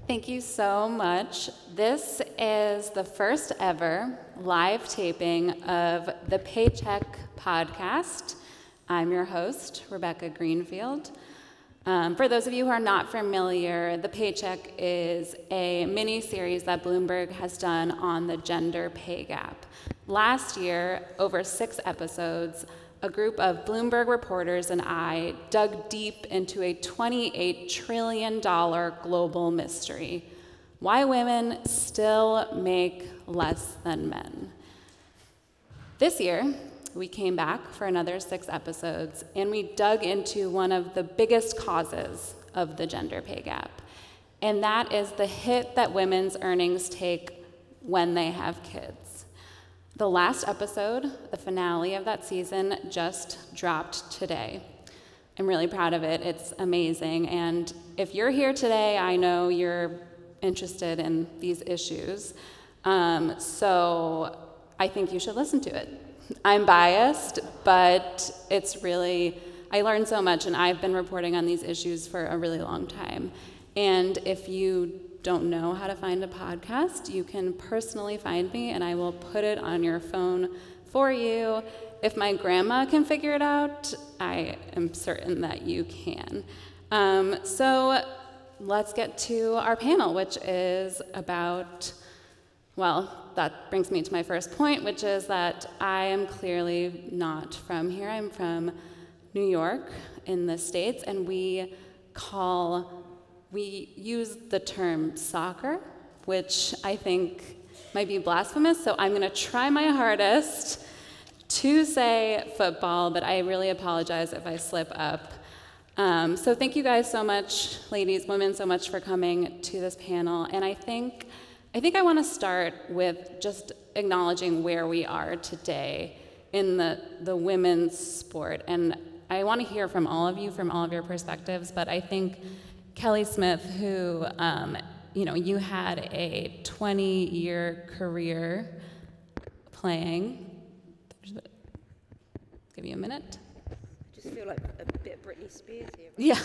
Thank you so much. This is the first ever live taping of the Paycheck podcast. I'm your host, Rebecca Greenfield. For those of you who are not familiar, the Paycheck is a mini-series that Bloomberg has done on the gender pay gap. Last year, over 6 episodes, a group of Bloomberg reporters and I dug deep into a $28 trillion global mystery: why women still make less than men. This year, we came back for another 6 episodes, and we dug into one of the biggest causes of the gender pay gap, and that is the hit that women's earnings take when they have kids. The last episode, the finale of that season, just dropped today. I'm really proud of it. It's amazing. And if you're here today, I know you're interested in these issues. So I think you should listen to it. I'm biased, but it's really, I learned so much, and I've been reporting on these issues for a really long time. And if you don't know how to find a podcast, you can personally find me, and I will put it on your phone for you. If my grandma can figure it out, I am certain that you can. So let's get to our panel, which is about, well, that brings me to my first point, which is that I am clearly not from here. I'm from New York in the States, and we use the term soccer, which I think might be blasphemous, so I'm gonna try my hardest to say football, but I really apologize if I slip up. So thank you guys so much, ladies, women, so much for coming to this panel. And I think I wanna start with just acknowledging where we are today in the women's sport. And I wanna hear from all of you, from all of your perspectives, but I think Kelly Smith, who, you had a 20-year career playing. Give you a minute. I just feel like a bit of Britney Spears here. Yeah.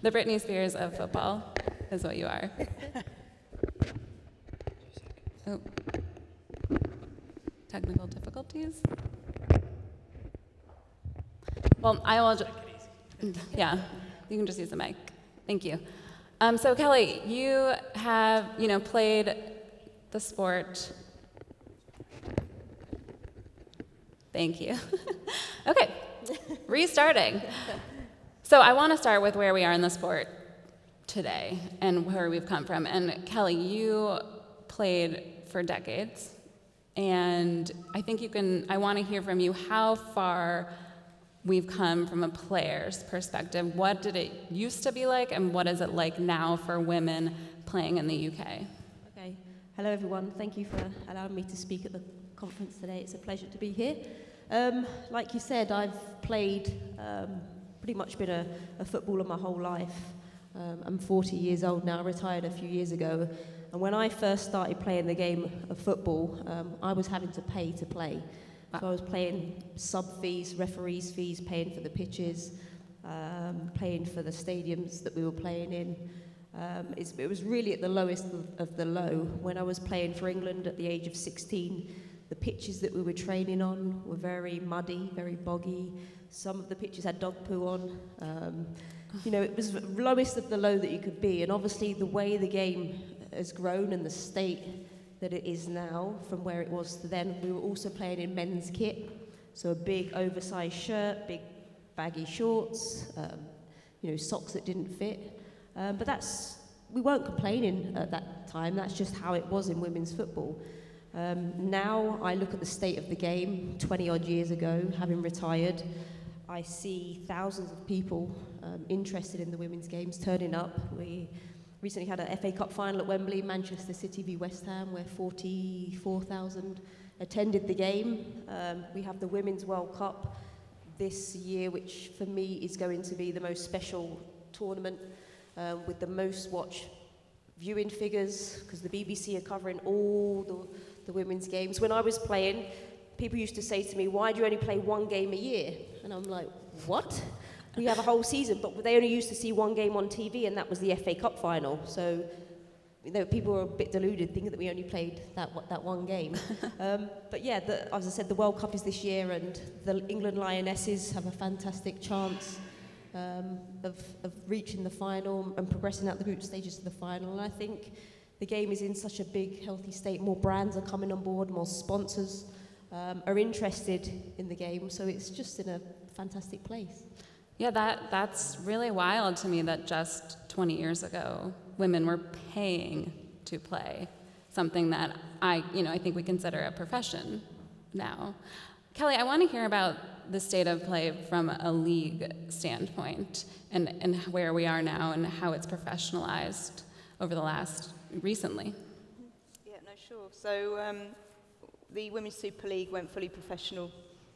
The Britney Spears of football is what you are. Oh. Technical difficulties? Well, I will just, yeah. You can just use the mic. Thank you. So Kelly, you have, played the sport. Thank you. Okay, restarting. So I want to start with where we are in the sport today and where we've come from. And Kelly, you played for decades, and I think I want to hear from you how far we've come from a player's perspective. What did it used to be like, and what is it like now for women playing in the UK? Okay. Hello, everyone. Thank you for allowing me to speak at the conference today. It's a pleasure to be here. Like you said, I've played, pretty much been a footballer my whole life. I'm 40 years old now, retired a few years ago. And when I first started playing the game of football, I was having to pay to play. So I was paying sub fees, referees fees, paying for the pitches, paying for the stadiums that we were playing in. It was really at the lowest of the low. When I was playing for England at the age of 16, the pitches that we were training on were very muddy, very boggy. Some of the pitches had dog poo on. It was the lowest of the low that you could be. And obviously the way the game has grown and the state that it is now from where it was to then. We were also playing in men's kit, so a big oversized shirt, big baggy shorts, socks that didn't fit. But we weren't complaining at that time. That's just how it was in women's football. Now I look at the state of the game 20 odd years ago, having retired. I see thousands of people interested in the women's games turning up. We recently had an FA Cup final at Wembley, Manchester City v West Ham, where 44,000 attended the game. We have the Women's World Cup this year, which for me is going to be the most special tournament with the most watched viewing figures, because the BBC are covering all the women's games. When I was playing, people used to say to me, why do you only play one game a year? And I'm like, what? We have a whole season, but they only used to see one game on TV, and that was the FA Cup final. So, people were a bit deluded, thinking that we only played that one game. But yeah, as I said, the World Cup is this year, and the England Lionesses have a fantastic chance of reaching the final and progressing out the group stages to the final. And I think the game is in such a big, healthy state. More brands are coming on board, more sponsors are interested in the game, so it's just in a fantastic place. Yeah, that's really wild to me that just 20 years ago, women were paying to play something that I think we consider a profession now. Kelly, I want to hear about the state of play from a league standpoint and where we are now and how it's professionalized over the last recently. Yeah, no, sure. So the Women's Super League went fully professional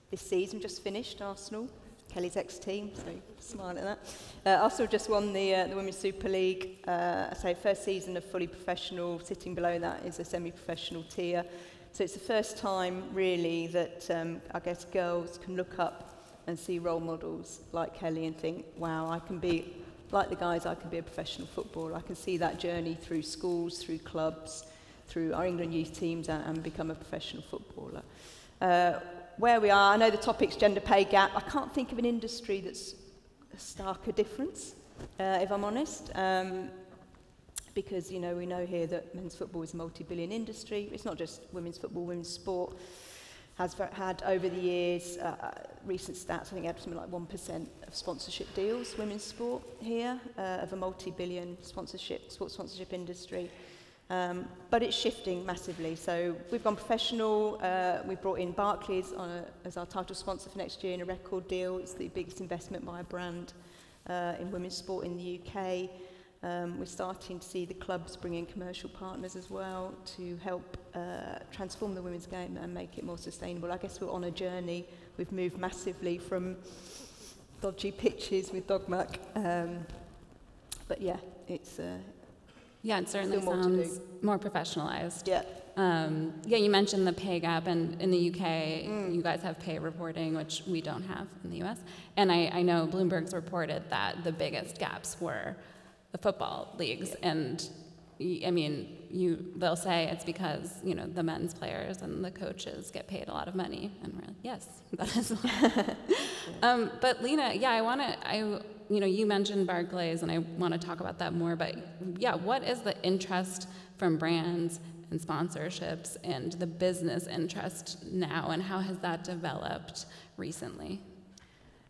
this season, just finished, Arsenal. Kelly's ex-team, so smile at that. Arsenal just won the Women's Super League. So first season of fully professional. Sitting below that is a semi-professional tier. So it's the first time, really, that I guess girls can look up and see role models like Kelly and think, wow, I can be, like the guys, I can be a professional footballer. I can see that journey through schools, through clubs, through our England youth teams and become a professional footballer. Where we are, I know the topic's gender pay gap. I can't think of an industry that's a starker difference, if I'm honest, because we know here that men's football is a multi-billion industry. It's not just women's football, women's sport has had over the years, recent stats, I think had something like 1% of sponsorship deals, women's sport here, of a multi-billion sports sponsorship industry. But it's shifting massively. So we've gone professional. We've brought in Barclays as our title sponsor for next year in a record deal. It's the biggest investment by a brand in women's sport in the UK. We're starting to see the clubs bring in commercial partners as well to help transform the women's game and make it more sustainable. I guess we're on a journey. We've moved massively from dodgy pitches with dogmuck. But yeah, it's... Yeah, it certainly sounds more professionalized. Yeah. You mentioned the pay gap, and in the UK, you guys have pay reporting, which we don't have in the US. And I know Bloomberg's reported that the biggest gaps were the football leagues. Yeah. And I mean, they'll say it's because, the men's players and the coaches get paid a lot of money. And we're like, yes, that is why. But Lenah, you mentioned Barclays, and I want to talk about that more, but what is the interest from brands and sponsorships and the business interest now, and how has that developed recently?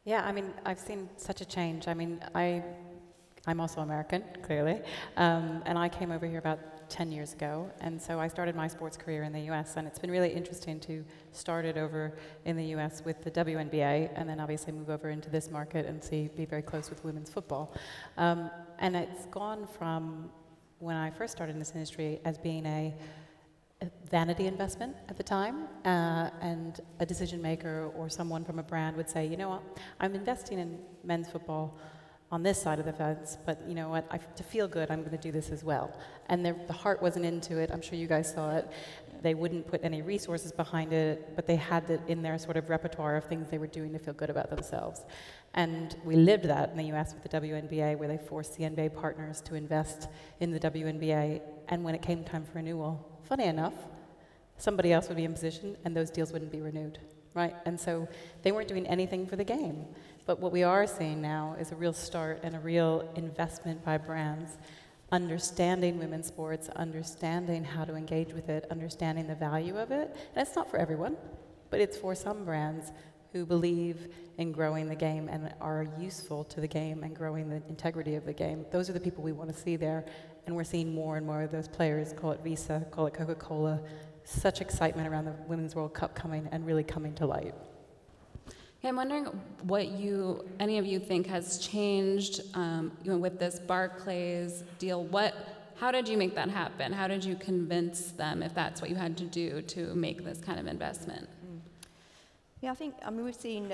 Yeah, I mean, I've seen such a change. I mean, I'm also American, clearly, and I came over here about 10 years ago, and so I started my sports career in the US, and it's been really interesting to start it over in the US with the WNBA, and then obviously move over into this market and be very close with women's football. And it's gone from, when I first started in this industry, as being a vanity investment at the time, and a decision maker or someone from a brand would say, you know what, I'm investing in men's football on this side of the fence, but you know what, to feel good, I'm going to do this as well. And the heart wasn't into it. I'm sure you guys saw it. They wouldn't put any resources behind it, but they had it in their sort of repertoire of things they were doing to feel good about themselves. And we lived that in the US with the WNBA, where they forced the NBA partners to invest in the WNBA. And when it came time for renewal, funny enough, somebody else would be in position and those deals wouldn't be renewed, right? And so they weren't doing anything for the game. But what we are seeing now is a real start and a real investment by brands, understanding women's sports, understanding how to engage with it, understanding the value of it. And it's not for everyone, but it's for some brands who believe in growing the game and are useful to the game and growing the integrity of the game. Those are the people we want to see there. And we're seeing more and more of those players, call it Visa, call it Coca-Cola. Such excitement around the Women's World Cup coming and really coming to light. Yeah, I'm wondering what any of you think has changed with this Barclays deal. How did you make that happen? How did you convince them, if that's what you had to do, to make this kind of investment? Yeah, we've seen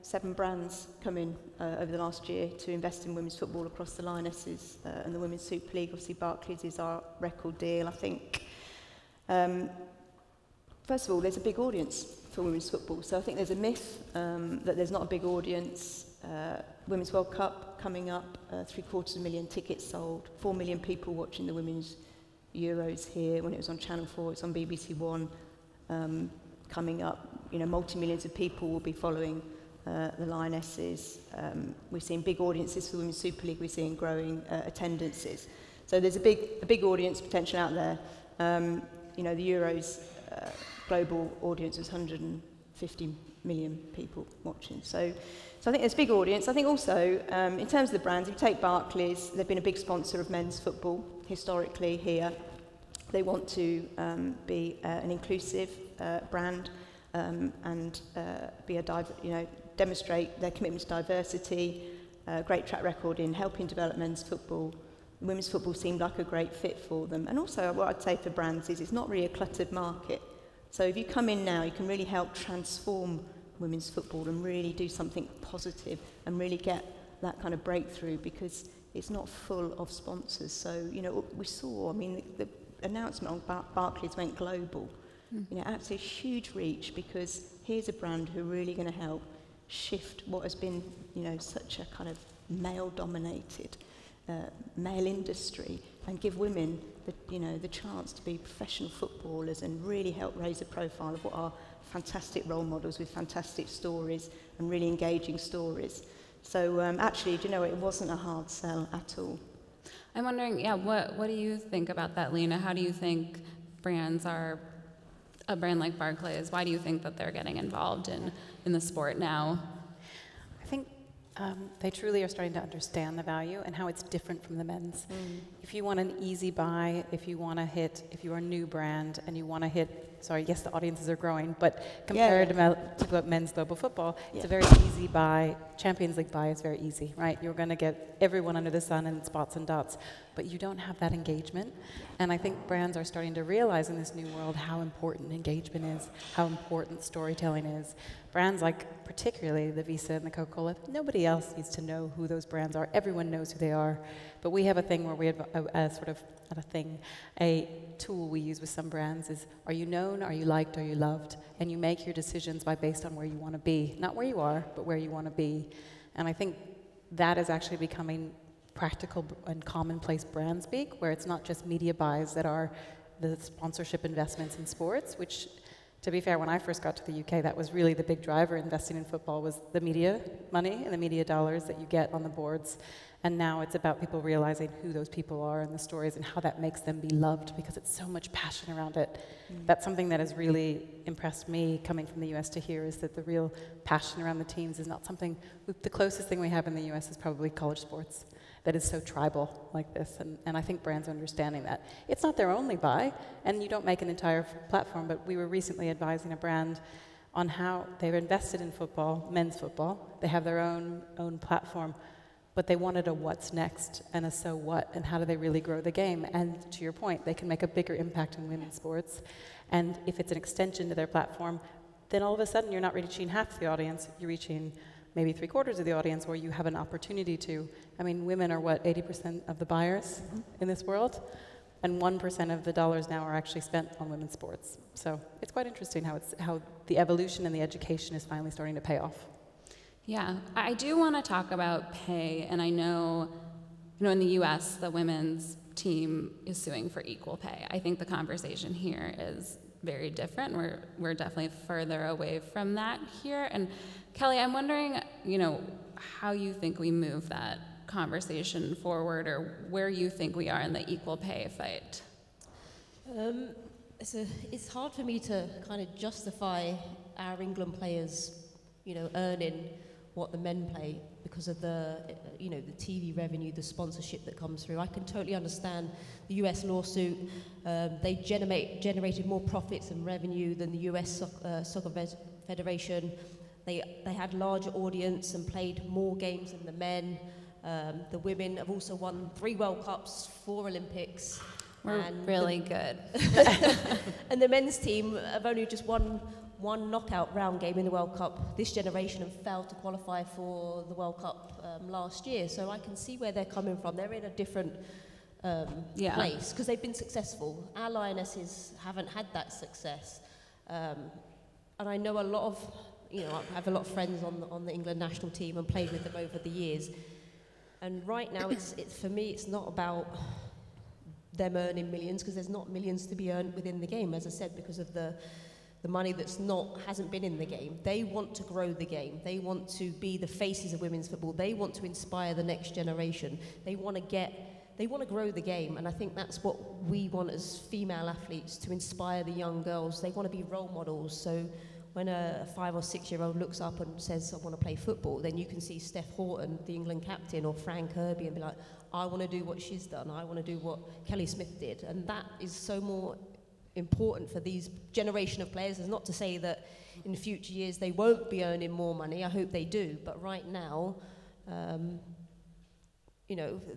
7 brands come in over the last year to invest in women's football across the Lionesses and the Women's Super League. Obviously, Barclays is our record deal. I think, first of all, there's a big audience for women's football. So I think there's a myth that there's not a big audience Women's World Cup coming up, 750,000 tickets sold, 4 million people watching the Women's Euros here. When it was on Channel 4, it's on BBC One coming up. You know, multi-millions of people will be following the Lionesses. We're seeing big audiences for the Women's Super League. We're seeing growing attendances. So there's a big audience potential out there. You know, the Euros global audience was 150 million people watching. So I think there's a big audience. I think also, in terms of the brands, if you take Barclays, they've been a big sponsor of men's football historically here. They want to be an inclusive brand and be demonstrate their commitment to diversity, great track record in helping develop men's football. Women's football seemed like a great fit for them. And also what I'd say for brands is it's not really a cluttered market. So if you come in now, you can really help transform women's football and really do something positive and really get that kind of breakthrough, because it's not full of sponsors. So, you know, we saw, I mean, the announcement on Barclays went global. You know, absolutely huge reach, because here's a brand who are really going to help shift what has been, you know, such a kind of male-dominated male industry, and give women the chance to be professional footballers and really help raise the profile of what are fantastic role models with fantastic stories and really engaging stories. So actually, do you know, it wasn't a hard sell at all. I'm wondering, yeah, what do you think about that, Lenah? How do you think brands are, a brand like Barclays, why do you think that they're getting involved in the sport now? I think they truly are starting to understand the value and how it's different from the men's. If you want an easy buy, if you are a new brand and you want to hit, sorry, yes, the audiences are growing, but compared to men's global football, it's a very easy buy. Champions League buy is very easy, right? You're going to get everyone under the sun and spots and dots, but you don't have that engagement. And I think brands are starting to realize in this new world how important engagement is, how important storytelling is. Brands like particularly the Visa and the Coca-Cola, nobody else needs to know who those brands are. Everyone knows who they are. But we have a thing where we have a tool we use with some brands is, are you known, are you liked, are you loved? And you make your decisions based on where you want to be. Not where you are, but where you want to be. And I think that is actually becoming practical and commonplace brand speak, where it's not just media buys that are the sponsorship investments in sports, which, to be fair, when I first got to the UK, that was really the big driver investing in football, was the media money and the media dollars that you get on the boards. And now it's about people realizing who those people are and the stories and how that makes them be loved, because it's so much passion around it. That's something that has really impressed me coming from the US to here, is that the real passion around the teams is not something, the closest thing we have in the US is probably college sports, that is so tribal like this. And I think brands are understanding that. It's not their only buy, and you don't make an entire platform, but we were recently advising a brand on how they've invested in football, men's football. They have their own platform, but they wanted a what's next and a so what, and how do they really grow the game. And to your point, they can make a bigger impact in women's sports. And if it's an extension to their platform, then all of a sudden you're not reaching half the audience, you're reaching maybe 3/4 of the audience, where you have an opportunity to. I mean, women are 80% of the buyers in this world, and 1% of the dollars now are actually spent on women's sports. So it's quite interesting how the evolution and the education is finally starting to pay off. Yeah, I do want to talk about pay, and I know, in the US, the women's team is suing for equal pay. I think the conversation here is very different. We're definitely further away from that here. And Kelly, I'm wondering, how you think we move that conversation forward, or where you think we are in the equal pay fight. It's hard for me to kind of justify our England players, earning what the men play because of the TV revenue, the sponsorship that comes through. I can totally understand the US lawsuit. They generated more profits and revenue than the US Soccer Federation. They had larger audience and played more games than the men. The women have also won 3 World Cups, 4 Olympics. We're really good. And the men's team have only just won one knockout round game in the World Cup this generation and failed to qualify for the World Cup last year. So I can see where they're coming from. They're in a different place because they've been successful. Our Lionesses haven't had that success. And I know a lot of I have a lot of friends on the England national team and played with them over the years. And right now, it's for me, it's not about them earning millions, because there's not millions to be earned within the game, as I said, because of the money hasn't been in the game. They want to grow the game. They want to be the faces of women's football. They want to inspire the next generation. They want to grow the game, and I think that's what we want as female athletes, to inspire the young girls. They want to be role models. So when a 5 or 6 year old looks up and says, I want to play football, then you can see Steph Houghton, the England captain, or Fran Kirby, and be like, I want to do what she's done. I want to do what Kelly Smith did. And that is so more important for these generation of players. It's not to say that in future years they won't be earning more money. I hope they do. But right now,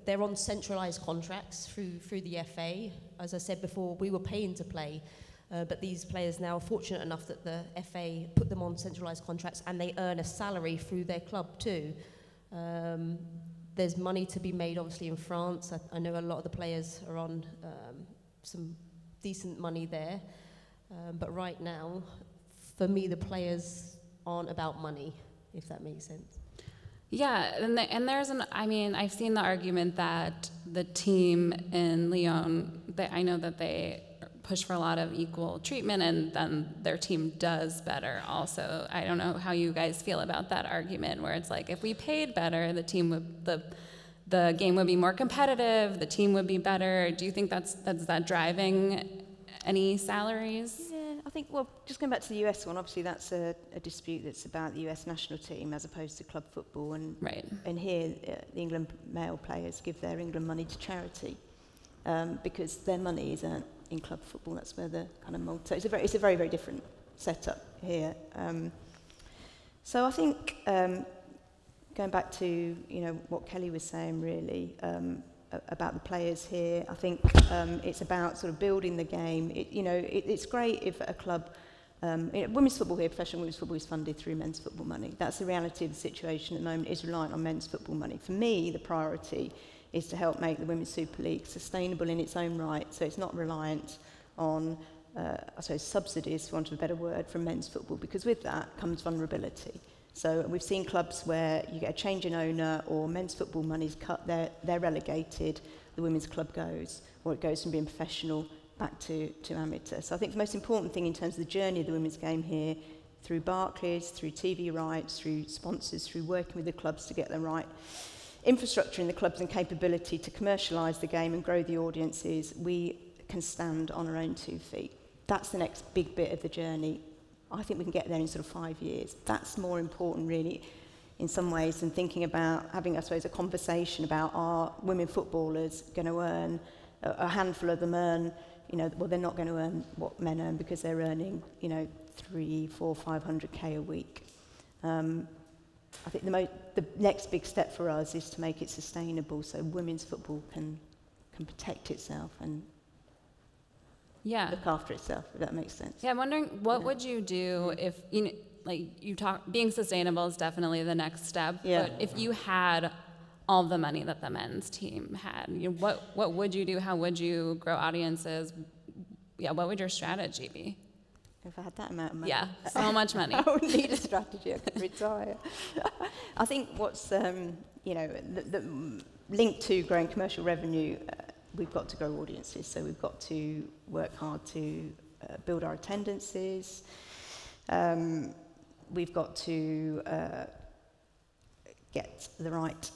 they're on centralised contracts through the FA. As I said before, we were paying to play. But these players now are fortunate enough that the FA put them on centralised contracts, and they earn a salary through their club too. There's money to be made, obviously, in France. I know a lot of the players are on some decent money there. But right now, for me, the players aren't about money, if that makes sense. Yeah, and I've seen the argument that the team in Lyon, I know that they push for a lot of equal treatment, and then their team does better also. I don't know how you guys feel about that argument, where it's like, if we paid better, the game would be more competitive, the team would be better. Do you think that's driving any salaries? Yeah, I think, well, just going back to the US one, obviously that's a dispute that's about the US national team as opposed to club football. And, right. And here, the England male players give their England money to charity because their money is earned in club football. That's where the kind of so it's a very, very different setup here. So I think going back to what Kelly was saying really about the players here, I think it's about sort of building the game. It's great if a club, women's football here, professional women's football is funded through men's football money. That's the reality of the situation at the moment, is reliant on men's football money. For me, the priority is to help make the Women's Super League sustainable in its own right, so it's not reliant on, I suppose, subsidies, for want of a better word, from men's football, because with that comes vulnerability. So we've seen clubs where you get a change in owner, or men's football money's cut, they're relegated, the women's club goes, or it goes from being professional back to amateur. So I think the most important thing in terms of the journey of the women's game here, through Barclays, through TV rights, through sponsors, through working with the clubs to get the right infrastructure in the clubs and capability to commercialise the game and grow the audiences, we can stand on our own 2 feet. That's the next big bit of the journey. I think we can get there in sort of 5 years. That's more important, really, in some ways, than thinking about having, I suppose, a conversation about, are women footballers going to earn, a handful of them earn, well, they're not going to earn what men earn because they're earning, 300, 400, 500k a week. I think the next big step for us is to make it sustainable, so women's football can protect itself and look after itself, if that makes sense. Yeah, I'm wondering, what would you do if, being sustainable is definitely the next step, but if you had all the money that the men's team had, what would you do? How would you grow audiences? Yeah, what would your strategy be? If I had that amount of money. Yeah, so much money. I would need a strategy. I could retire. I think what's, the link to growing commercial revenue, we've got to grow audiences. So we've got to work hard to build our attendances. We've got to get the right,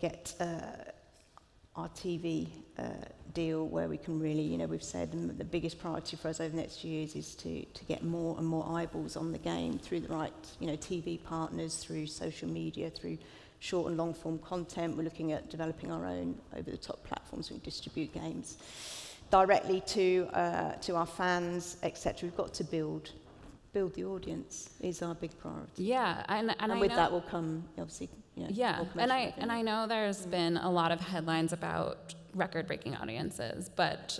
get our TV deal where we can really, we've said the biggest priority for us over the next few years is to get more and more eyeballs on the game through the right, TV partners, through social media, through short and long form content. We're looking at developing our own over-the-top platforms we distribute games directly to our fans, etc. We've got to build the audience is our big priority. Yeah, and with that will come, obviously, and I know there's been a lot of headlines about record-breaking audiences, but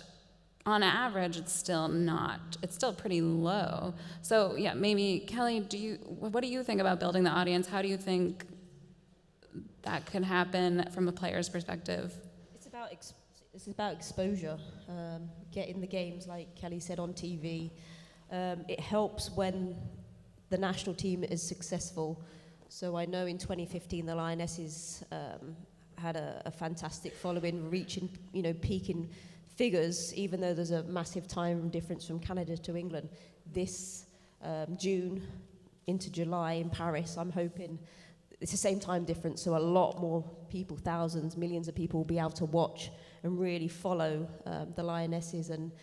on average, it's still pretty low. So yeah, maybe Kelly, what do you think about building the audience? How do you think that can happen from a player's perspective? It's about exposure, getting the games, like Kelly said, on TV. It helps when the national team is successful. So I know in 2015 the Lionesses had a fantastic following, reaching, peaking figures, even though there's a massive time difference from Canada to England. This June into July in Paris, I'm hoping it's the same time difference, so a lot more people, thousands, millions of people will be able to watch and really follow the Lionesses, and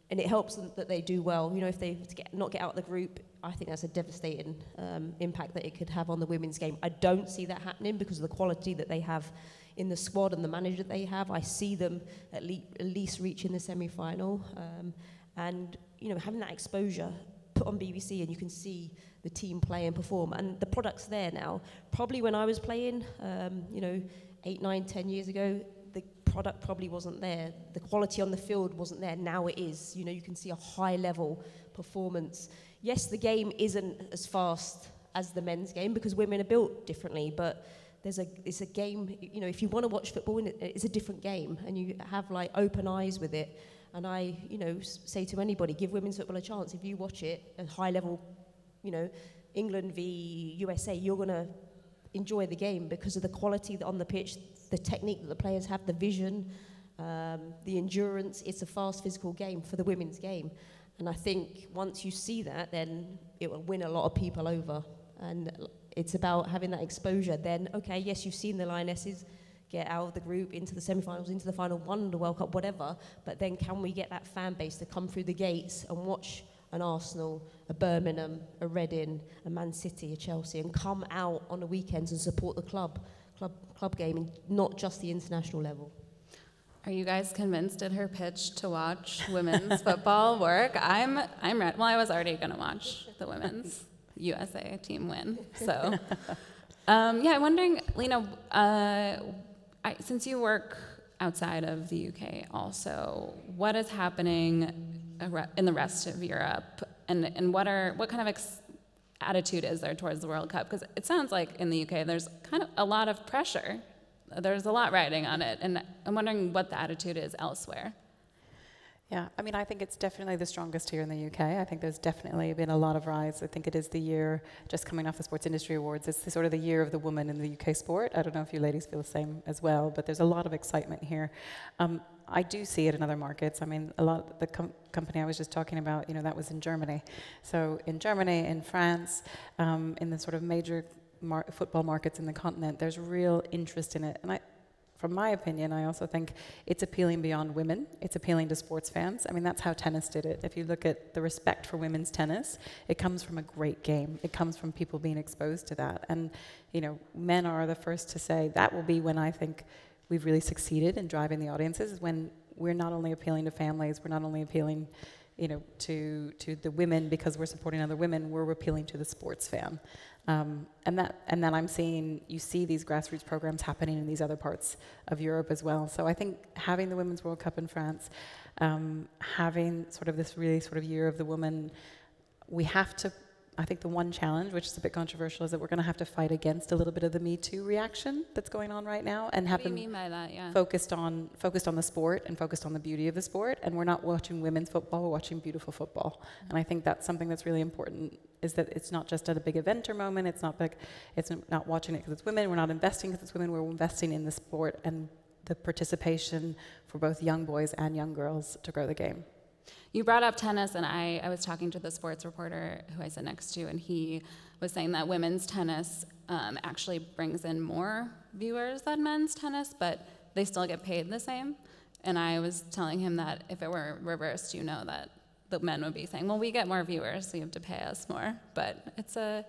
it helps them that they do well. If they not get out of the group, I think that's a devastating impact that it could have on the women's game. I don't see that happening because of the quality that they have in the squad and the manager that they have. I see them at least reaching the semi-final, and having that exposure, put on BBC and you can see the team play and perform, and the product's there now. Probably when I was playing, 8, 9, 10 years ago, the product probably wasn't there. The quality on the field wasn't there. Now it is. You can see a high level performance. Yes, the game isn't as fast as the men's game because women are built differently, but it's a game, if you want to watch football, it's a different game, and you have open eyes with it. And I, say to anybody, give women's football a chance. If you watch it at high level, England v USA, you're going to enjoy the game because of the quality on the pitch, the technique that the players have, the vision, the endurance. It's a fast physical game for the women's game. And I think once you see that, then it will win a lot of people over. And it's about having that exposure. Then, okay, yes, you've seen the Lionesses get out of the group, into the semi-finals, into the final, won the World Cup, whatever. But then can we get that fan base to come through the gates and watch an Arsenal, a Birmingham, a Reading, a Man City, a Chelsea, and come out on the weekends and support the club game, and not just the international level? Are you guys convinced at her pitch to watch women's football work? I'm ready. Well, I was already going to watch the women's USA team win. So, I'm wondering, Lenah, since you work outside of the UK also, what is happening in the rest of Europe, and what kind of attitude is there towards the World Cup? Because it sounds like in the UK there's kind of a lot of pressure. There's a lot riding on it, and I'm wondering what the attitude is elsewhere. Yeah, I think it's definitely the strongest here in the UK. I think there's definitely been a lot of rise. I think it is the year, just coming off the Sports Industry Awards, it's sort of the year of the woman in the UK sport. I don't know if you ladies feel the same as well, but there's a lot of excitement here. I do see it in other markets. A lot of the company I was just talking about, that was in Germany. So in Germany, in France, in the sort of major football markets in the continent, there's real interest in it. And from my opinion, I also think it's appealing beyond women. It's appealing to sports fans. That's how tennis did it. If you look at the respect for women's tennis, it comes from a great game. It comes from people being exposed to that. And, men are the first to say that will be when I think we've really succeeded in driving the audiences, is when we're not only appealing to families, we're not only appealing, to the women because we're supporting other women, we're appealing to the sports fan. And then I'm seeing, you see these grassroots programs happening in these other parts of Europe as well. So I think having the Women's World Cup in France, having sort of this really sort of year of the woman, we have to, I think the one challenge, which is a bit controversial, is that we're going to have to fight against a little bit of the Me Too reaction that's going on right now, and have them focused on the sport and focused on the beauty of the sport. And we're not watching women's football; we're watching beautiful football. And I think that's something that's really important. Is that it's not just at a big event or moment. It's not watching it because it's women. We're not investing because it's women. We're investing in the sport and the participation for both young boys and young girls to grow the game. You brought up tennis, and I was talking to the sports reporter who I sit next to, and he was saying that women's tennis actually brings in more viewers than men's tennis, but they still get paid the same. And I was telling him that if it were reversed, that the men would be saying, well, we get more viewers, so you have to pay us more. But it's an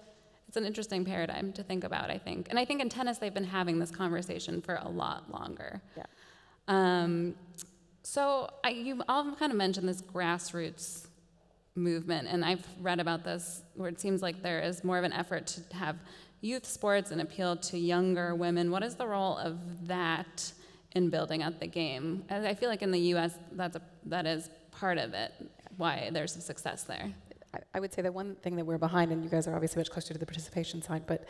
interesting paradigm to think about, I think. And I think in tennis, they've been having this conversation for a lot longer. Yeah. So you all kind of mentioned this grassroots movement, and I've read about this where it seems like there is more of an effort to have youth sports and appeal to younger women. What is the role of that in building up the game? I feel like in the U.S. that is part of it, why there's some success there. I would say that one thing that we're behind, and you guys are obviously much closer to the participation side, but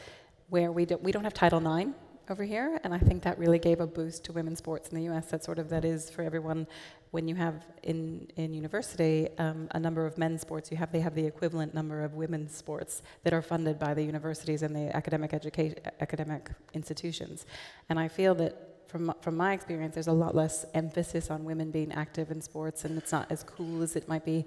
where we don't have Title IX over here, and I think that really gave a boost to women's sports in the US. That is for everyone. When you have in university a number of men's sports, they have the equivalent number of women's sports that are funded by the universities and the academic institutions. And I feel that from my experience, there's a lot less emphasis on women being active in sports, and it's not as cool as it might be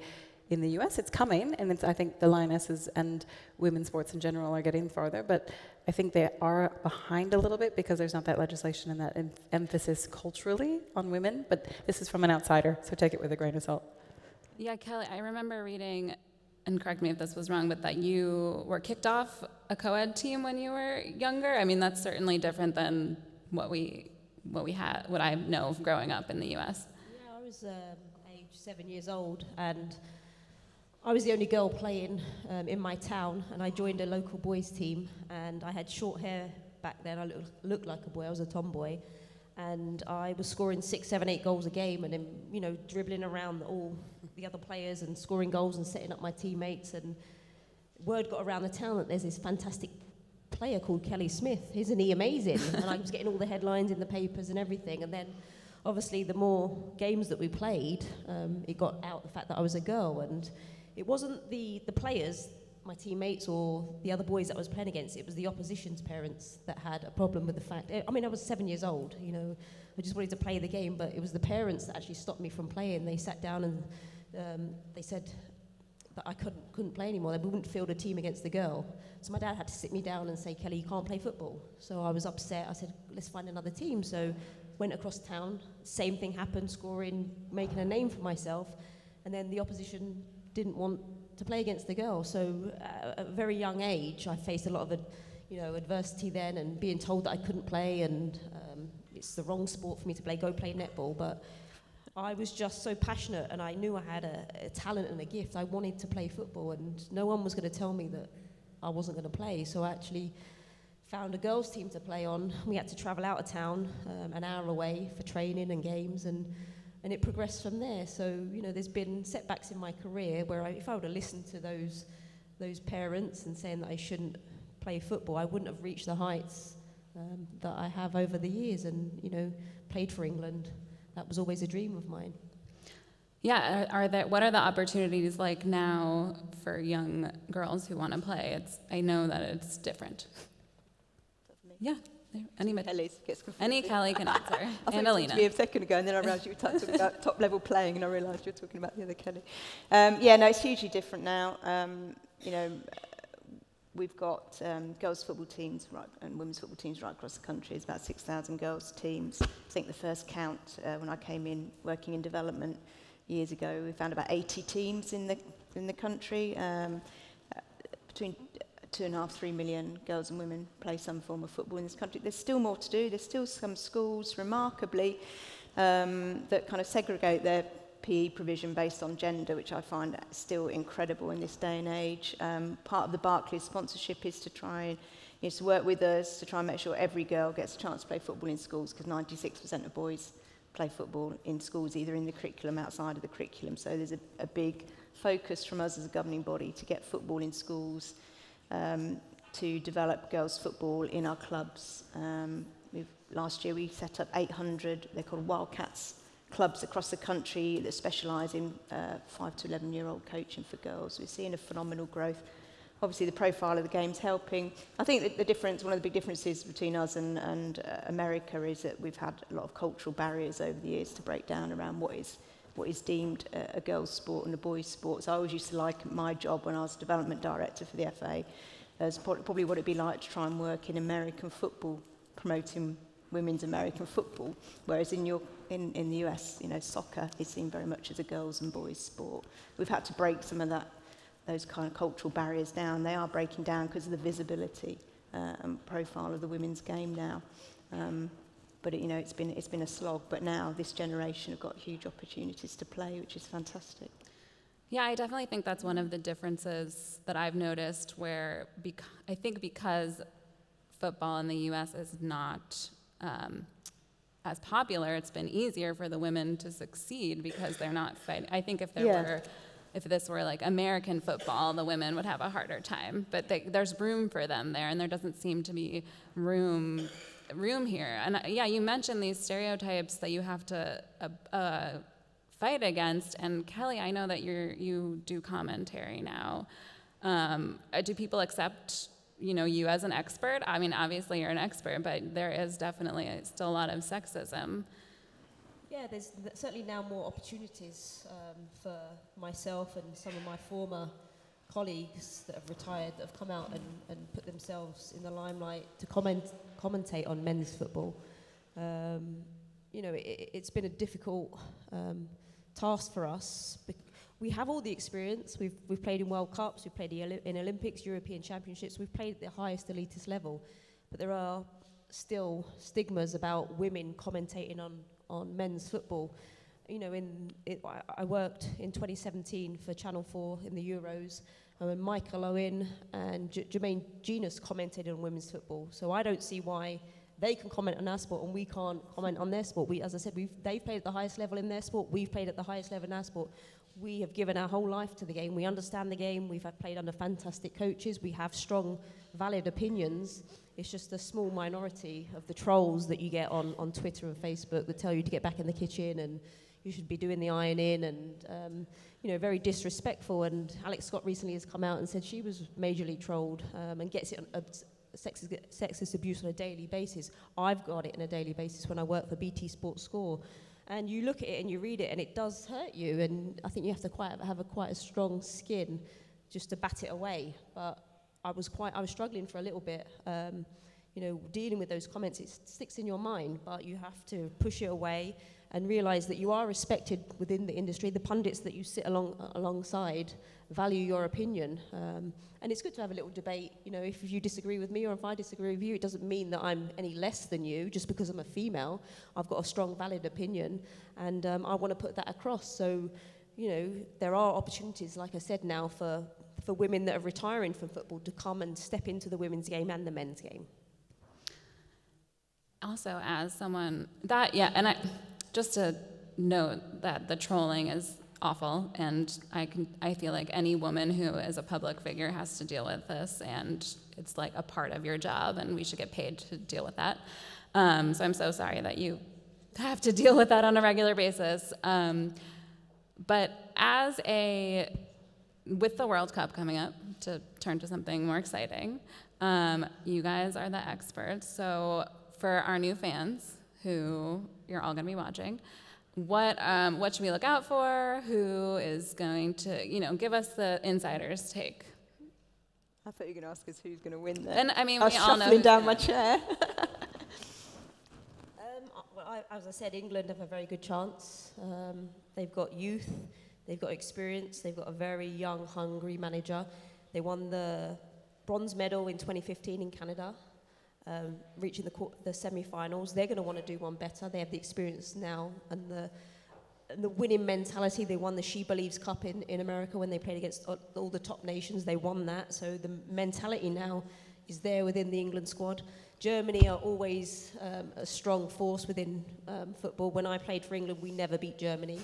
in the US. It's coming, and I think the Lionesses and women's sports in general are getting farther, but I think they are behind a little bit because there's not that legislation and that emphasis culturally on women, but this is from an outsider, so take it with a grain of salt. Yeah, Kelly, I remember reading, and correct me if this was wrong, but that you were kicked off a co-ed team when you were younger. I mean, that's certainly different than what I know of growing up in the US. Yeah, I was age 7 years old, and I was the only girl playing in my town, and I joined a local boys team, and I had short hair back then. I looked like a boy. I was a tomboy, and I was scoring 6, 7, 8 goals a game, and then, dribbling around all the other players and scoring goals and setting up my teammates. And word got around the town that there's this fantastic player called Kelly Smith. Isn't he amazing? And I was getting all the headlines in the papers and everything. And then, obviously, the more games that we played, it got out the fact that I was a girl. And it wasn't the players, my teammates, or the other boys that I was playing against. It was the opposition's parents that had a problem with the fact. I mean, I was 7 years old, I just wanted to play the game, but it was the parents that actually stopped me from playing. They sat down and they said that I couldn't play anymore. They wouldn't field a team against the girl. So my dad had to sit me down and say, Kelly, you can't play football. So I was upset. I said, let's find another team. So went across town. Same thing happened, scoring, making a name for myself. And then the opposition didn't want to play against the girl. So at a very young age, I faced a lot of adversity then, and being told that I couldn't play, and it's the wrong sport for me to play, go play netball. But I was just so passionate, and I knew I had a talent and a gift. I wanted to play football, and no one was going to tell me that I wasn't going to play. So I actually found a girls' team to play on. We had to travel out of town, an hour away for training and games, and it progressed from there. So, there's been setbacks in my career where if I would have listened to those parents and saying that I shouldn't play football, I wouldn't have reached the heights that I have over the years, and, played for England. That was always a dream of mine. Yeah, what are the opportunities like now for young girls who want to play? I know that it's different. Yeah. Any Kelly can answer. I thought you a second ago, and then I realised you were talking about top-level playing, and I realised you were talking about the other Kelly. It's hugely different now. We've got girls' football teams and women's football teams right across the country. It's about 6,000 girls' teams. I think the first count, when I came in working in development years ago, we found about 80 teams in the country. Between 2.5, 3 million girls and women play some form of football in this country. There's still more to do. There's still some schools, remarkably, that kind of segregate their PE provision based on gender, which I find still incredible in this day and age. Part of the Barclays sponsorship is to try and to work with us to try and make sure every girl gets a chance to play football in schools, because 96% of boys play football in schools, either in the curriculum, outside of the curriculum. So there's a big focus from us as a governing body to get football in schools, to develop girls' football in our clubs. Last year we set up 800, they're called Wildcats, clubs across the country that specialise in 5 to 11-year-old coaching for girls. We're seeing a phenomenal growth. Obviously, the profile of the game's helping. I think that one of the big differences between us and America is that we've had a lot of cultural barriers over the years to break down around what is deemed a girls' sport and a boys' sport. So I always used to like my job when I was development director for the FA as probably what it'd be like to try and work in American football, promoting women's American football, whereas in the US, soccer is seen very much as a girls' and boys' sport. We've had to break some of those kind of cultural barriers down. They are breaking down because of the visibility and profile of the women's game now. But it's been a slog. But now this generation have got huge opportunities to play, which is fantastic. Yeah, I definitely think that's one of the differences that I've noticed, where I think because football in the U.S. is not as popular, it's been easier for the women to succeed because they're not fighting. I think if this were like American football, the women would have a harder time. But there's room for them there, and there doesn't seem to be room room here. And yeah, you mentioned these stereotypes that you have to fight against. And Kelly, I know that you do commentary now. Do people accept, you as an expert? I mean, obviously you're an expert, but there is definitely still a lot of sexism. Yeah, there's certainly now more opportunities for myself and some of my former colleagues that have retired, that have come out and put themselves in the limelight to commentate on men's football. It's been a difficult task for us. We have all the experience. We've played in World Cups, we've played in Olympics, European Championships, we've played at the highest elitist level. But there are still stigmas about women commentating on men's football. I worked in 2017 for Channel 4 in the Euros, and Michael Owen and Jermaine Genius commented on women's football. So I don't see why they can comment on our sport and we can't comment on their sport. As I said, they've played at the highest level in their sport, we've played at the highest level in our sport. We have given our whole life to the game. We understand the game. We've played under fantastic coaches. We have strong, valid opinions. It's just a small minority of the trolls that you get on Twitter and Facebook that tell you to get back in the kitchen and you should be doing the ironing and, very disrespectful. And Alex Scott recently has come out and said she was majorly trolled and gets it on sexist abuse on a daily basis. I've got it on a daily basis when I work for BT Sports Score. And you look at it and you read it and it does hurt you. And I think you have to have quite a strong skin just to bat it away. But I was struggling for a little bit. Dealing with those comments, it sticks in your mind, but you have to push it away and realize that you are respected within the industry. The pundits that you sit alongside value your opinion. And it's good to have a little debate. If you disagree with me or if I disagree with you, it doesn't mean that I'm any less than you just because I'm a female. I've got a strong, valid opinion, and I want to put that across. So, there are opportunities, like I said now, for women that are retiring from football to come and step into the women's game and the men's game. Also, as someone just to note that the trolling is awful, and I feel like any woman who is a public figure has to deal with this, and it's like a part of your job, and we should get paid to deal with that. So I'm so sorry that you have to deal with that on a regular basis. But with the World Cup coming up, to turn to something more exciting, you guys are the experts. So for our new fans, who you're all going to be watching, what should we look out for? Who is going to, give us the insider's take? I thought you were going to ask us who's going to win there. And I mean, I was shuffling down my chair. As I said, England have a very good chance. They've got youth, they've got experience, they've got a very young, hungry manager. They won the bronze medal in 2015 in Canada. Reaching the semi-finals. They're going to want to do one better. They have the experience now and the winning mentality. They won the She Believes Cup in America when they played against all the top nations. They won that. So the mentality now is there within the England squad. Germany are always a strong force within football. When I played for England, we never beat Germany,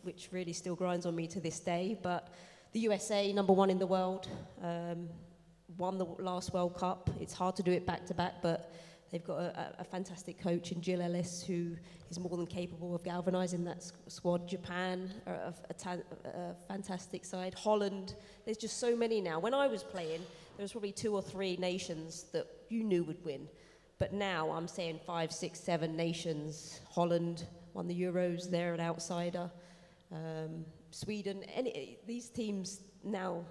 which really still grinds on me to this day. But the USA, number one in the world, won the last World Cup. It's hard to do it back-to-back, but they've got a fantastic coach in Jill Ellis who is more than capable of galvanising that squad. Japan are a fantastic side. Holland, there's just so many now. When I was playing, there was probably 2 or 3 nations that you knew would win. But now I'm saying 5, 6, 7 nations. Holland won the Euros, they're an outsider. Sweden, these teams now,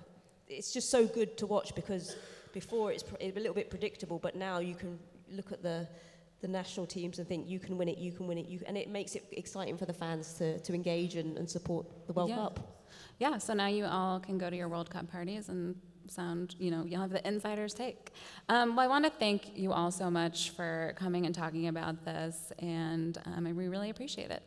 it's just so good to watch because before it's a little bit predictable, but now you can look at the national teams and think you can win it, and it makes it exciting for the fans to engage and support the World Cup. Yeah, so now you all can go to your World Cup parties and you'll have the insider's take. Well, I want to thank you all so much for coming and talking about this, and we really appreciate it.